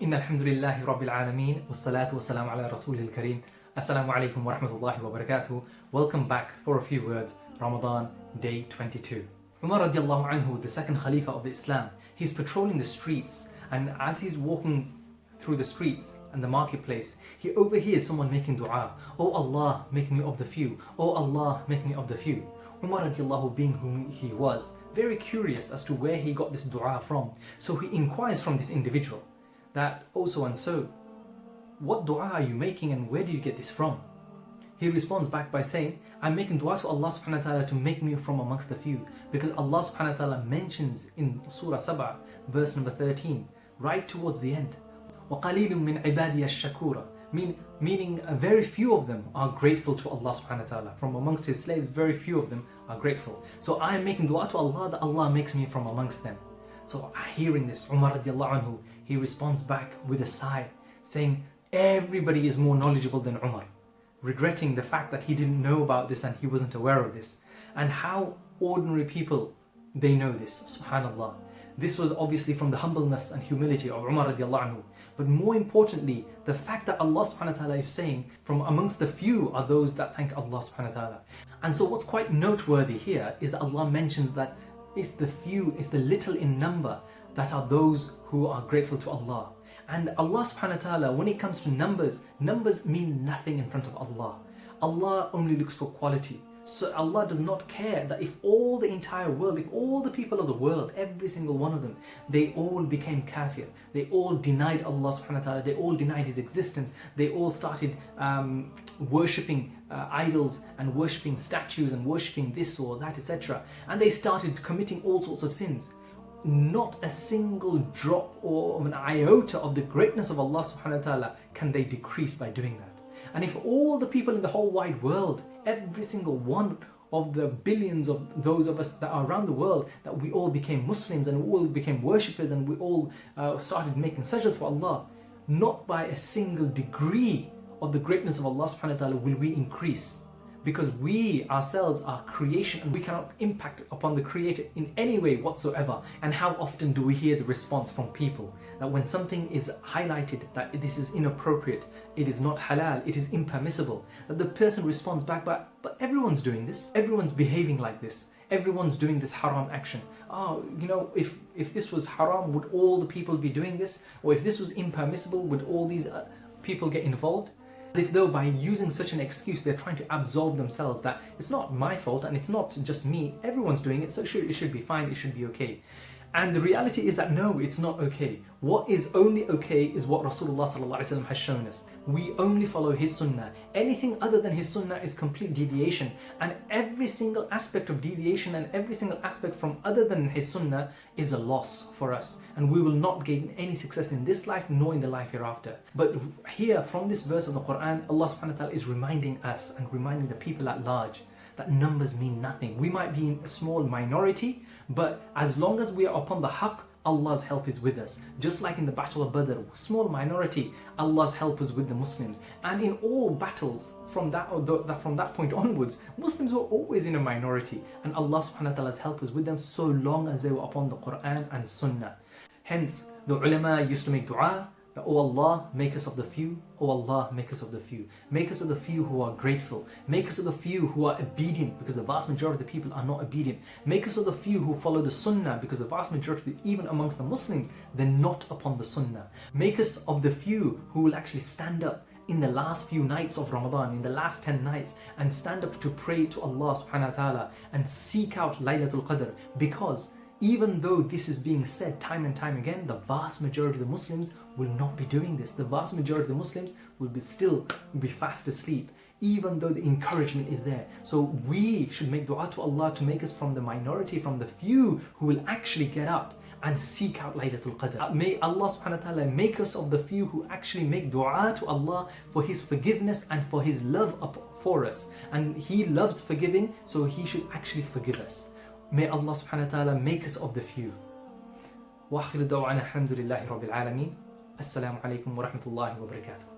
إن الحمد لله رب العالمين والصلاة والسلام على رسوله الكريم. Assalamu alaikum wa rahmatullahi wa barakatuh. Welcome back for a few words. Ramadan, day 22. Umar radiallahu anhu, the second Khalifa of Islam, he's patrolling the streets, and as he's walking through the streets and the marketplace, he overhears someone making dua. Oh Allah, make me of the few. Oh Allah, make me of the few. Umar radiallahu, being whom he was, very curious as to where he got this dua from. So he inquires from this individual that, oh so and so, what dua are you making and where do you get this from? He responds back by saying, I'm making dua to Allah subhanahu wa ta'ala to make me from amongst the few, because Allah subhanahu wa ta'ala mentions in Surah Sabah, verse number 13, right towards the end, وَقَلِيلٌ مِّنْ عِبَادِيَ الشَّكُورَ, meaning very few of them are grateful to Allah subhanahu wa ta'ala. From amongst his slaves, very few of them are grateful. So I am making dua to Allah that Allah makes me from amongst them. So hearing this, Umar radiallahu anhu, he responds back with a sigh, saying, everybody is more knowledgeable than Umar, regretting the fact that he didn't know about this and he wasn't aware of this. And how ordinary people, they know this, subhanallah. This was obviously from the humbleness and humility of Umar radiallahu anhu. But more importantly, the fact that Allah subhanahu wa ta'ala is saying, from amongst the few are those that thank Allah subhanahu wa ta'ala. And so what's quite noteworthy here is that Allah mentions that it's the few, it's the little in number that are those who are grateful to Allah. And Allah subhanahu wa ta'ala, when it comes to numbers mean nothing in front of Allah. Allah only looks for quality. So Allah does not care that if all the entire world, if all the people of the world, every single one of them, they all became kafir, they all denied Allah subhanahu wa ta'ala, they all denied His existence, they all started worshipping idols and worshipping statues and worshipping this or that, etc. And they started committing all sorts of sins. Not a single drop or an iota of the greatness of Allah subhanahu wa ta'ala can they decrease by doing that. And if all the people in the whole wide world, every single one of the billions of those of us that are around the world, that we all became Muslims and we all became worshippers and we all started making sajda to Allah, not by a single degree of the greatness of Allah subhanahu wa ta'ala will we increase. Because we ourselves are creation and we cannot impact upon the Creator in any way whatsoever. And how often do we hear the response from people that when something is highlighted that this is inappropriate, it is not halal, it is impermissible, that the person responds back, but everyone's doing this, everyone's behaving like this, everyone's doing this haram action. Oh, you know, if this was haram, would all the people be doing this? Or if this was impermissible, would all these people get involved? As if though by using such an excuse they're trying to absolve themselves that it's not my fault and it's not just me, everyone's doing it, so it should be fine, it should be okay. And the reality is that no, it's not okay. What is only okay is what Rasulullah sallallahu alaihi wasallam has shown us. We only follow his sunnah. Anything other than his sunnah is complete deviation. And every single aspect of deviation and every single aspect from other than his sunnah is a loss for us. And we will not gain any success in this life nor in the life hereafter. But here from this verse of the Quran, Allah subhanahu wa ta'ala is reminding us and reminding the people at large that numbers mean nothing. We might be in a small minority, but as long as we are upon the haqq, Allah's help is with us. Just like in the Battle of Badr, small minority, Allah's help was with the Muslims. And in all battles from that point onwards, Muslims were always in a minority, and Allah subhanahu wa ta'ala's help was with them so long as they were upon the Quran and Sunnah. Hence, the ulama used to make dua, that, oh Allah, make us of the few. Oh Allah, make us of the few. Make us of the few who are grateful. Make us of the few who are obedient, because the vast majority of the people are not obedient. Make us of the few who follow the sunnah, because the vast majority, even amongst the Muslims, they're not upon the sunnah. Make us of the few who will actually stand up in the last few nights of Ramadan, in the last 10 nights, and stand up to pray to Allah subhanahu wa ta'ala and seek out Laylatul Qadr, because even though this is being said time and time again, the vast majority of the Muslims will not be doing this. The vast majority of the Muslims will still be fast asleep, even though the encouragement is there. So we should make dua to Allah to make us from the minority, from the few who will actually get up and seek out Laylatul Qadr. May Allah subhanahu wa ta'ala make us of the few who actually make dua to Allah for His forgiveness and for His love for us. And He loves forgiving, so He should actually forgive us. May Allah subhanahu wa ta'ala make us of the few. Wa akhiru da'wana alhamdulillahi rabbil alameen. Assalamu alaikum wa rahmatullahi wa barakatuh.